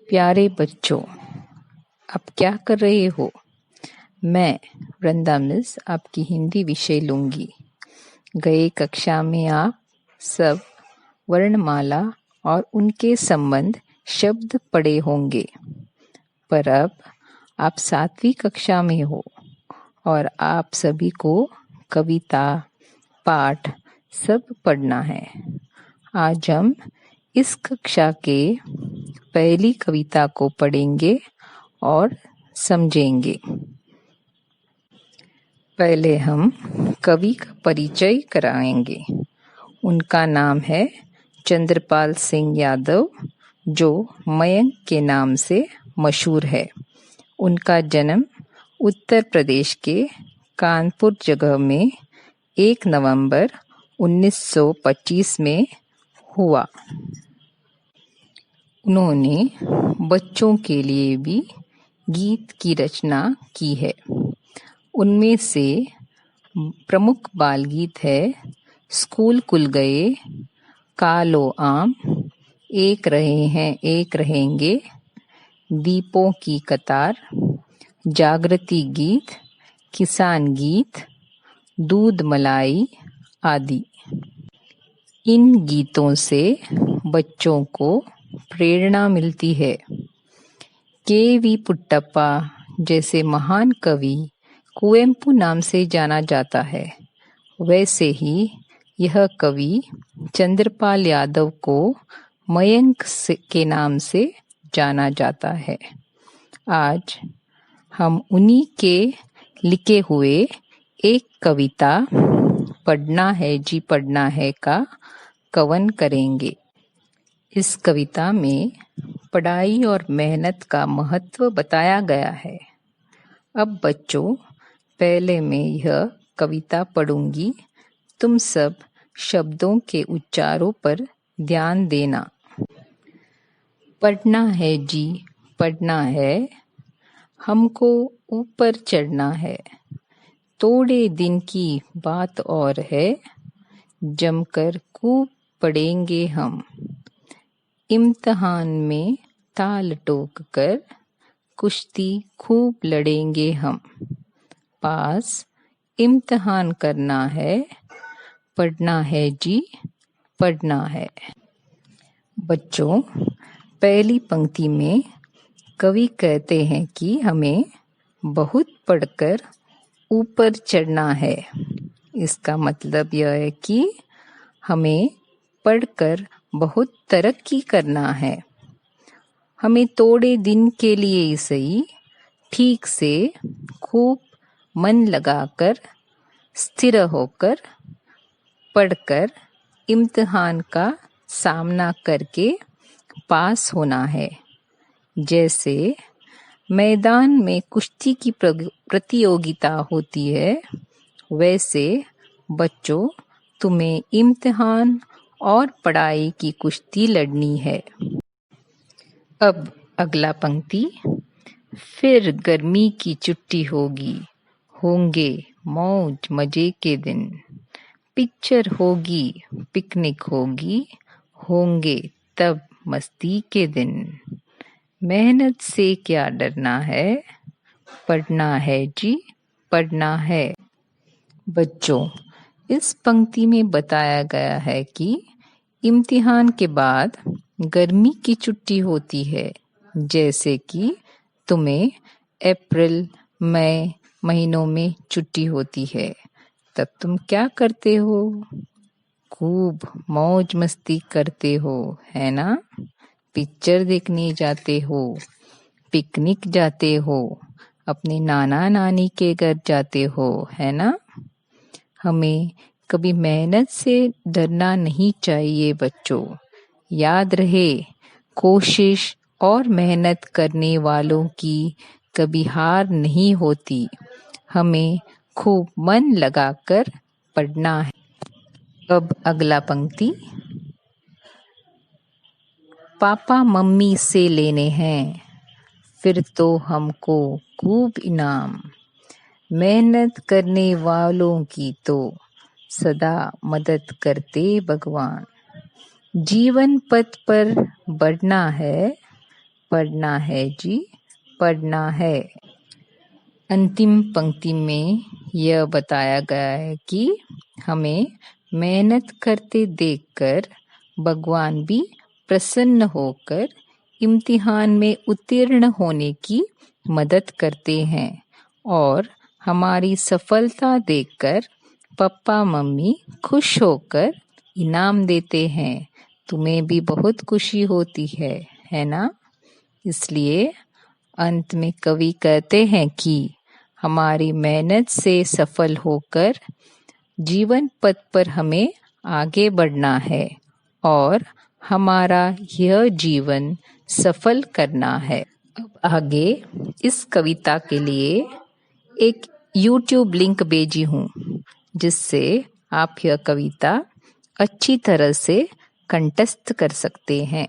प्यारे बच्चों, आप क्या कर रहे हो? मैं वृंदा मिस आपकी हिंदी विषय लूंगी। गए कक्षा में आप सब वर्णमाला और उनके संबंध शब्द पढ़े होंगे, पर अब आप 7वीं कक्षा में हो और आप सभी को कविता, पाठ सब पढ़ना है। आज हम इस कक्षा के पहली कविता को पढ़ेंगे और समझेंगे। पहले हम कवि का परिचय कराएंगे। उनका नाम है चंद्रपाल सिंह यादव, जो मयंक के नाम से मशहूर है। उनका जन्म उत्तर प्रदेश के कानपुर जगह में 1 नवंबर 1925 में हुआ। उन्होंने बच्चों के लिए भी गीत की रचना की है। उनमें से प्रमुख बाल गीत है स्कूल खुल गए, कालो आम, एक रहे हैं एक रहेंगे, दीपों की कतार, जागृति गीत, किसान गीत, दूध मलाई आदि। इन गीतों से बच्चों को प्रेरणा मिलती है। के.वी. पुट्टप्पा जैसे महान कवि कुवेंपु नाम से जाना जाता है, वैसे ही यह कवि चंद्रपाल यादव को मयंक के नाम से जाना जाता है। आज हम उन्हीं के लिखे हुए एक कविता पढ़ना है जी पढ़ना है का कवन करेंगे। इस कविता में पढ़ाई और मेहनत का महत्व बताया गया है। अब बच्चों, पहले मैं यह कविता पढ़ूंगी, तुम सब शब्दों के उच्चारों पर ध्यान देना। पढ़ना है जी पढ़ना है, हमको ऊपर चढ़ना है, थोड़े दिन की बात और है, जमकर खूब पढ़ेंगे हम, इम्तिहान में ताल ठोक कर कुश्ती खूब लड़ेंगे हम, पास इम्तिहान करना है, पढ़ना है जी पढ़ना है। बच्चों, पहली पंक्ति में कवि कहते हैं कि हमें बहुत पढ़कर ऊपर चढ़ना है। इसका मतलब यह है कि हमें पढ़कर बहुत तरक्की करना है। हमें थोड़े दिन के लिए ही सही, ठीक से खूब मन लगाकर स्थिर होकर पढ़कर इम्तिहान का सामना करके पास होना है। जैसे मैदान में कुश्ती की प्रतियोगिता होती है, वैसे बच्चों तुम्हें इम्तिहान और पढ़ाई की कुश्ती लड़नी है। अब अगला पंक्ति, फिर गर्मी की छुट्टी होगी, होंगे मौज मजे के दिन, पिक्चर होगी पिकनिक होगी, होंगे तब मस्ती के दिन, मेहनत से क्या डरना है, पढ़ना है जी पढ़ना है। बच्चों, इस पंक्ति में बताया गया है कि इम्तिहान के बाद गर्मी की छुट्टी होती है। जैसे कि तुम्हें अप्रैल मई महीनों में छुट्टी होती है, तब तुम क्या करते हो? खूब मौज मस्ती करते हो, है ना? पिक्चर देखने जाते हो, पिकनिक जाते हो, अपने नाना नानी के घर जाते हो, है ना? हमें कभी मेहनत से डरना नहीं चाहिए बच्चों। याद रहे, कोशिश और मेहनत करने वालों की कभी हार नहीं होती। हमें खूब मन लगाकर पढ़ना है। अब अगला पंक्ति, पापा मम्मी से लेने हैं, फिर तो हमको खूब इनाम, मेहनत करने वालों की तो सदा मदद करते भगवान, जीवन पथ पर बढ़ना है, पढ़ना है जी, पढ़ना है। अंतिम पंक्ति में यह बताया गया है कि हमें मेहनत करते देखकर भगवान भी प्रसन्न होकर इम्तिहान में उत्तीर्ण होने की मदद करते हैं और हमारी सफलता देखकर पापा मम्मी खुश होकर इनाम देते हैं। तुम्हें भी बहुत खुशी होती है ना? इसलिए अंत में कवि कहते हैं कि हमारी मेहनत से सफल होकर जीवन पथ पर हमें आगे बढ़ना है और हमारा यह जीवन सफल करना है। अब आगे इस कविता के लिए एक YouTube लिंक भेजी हूँ जिससे आप यह कविता अच्छी तरह से कंठस्थ कर सकते हैं।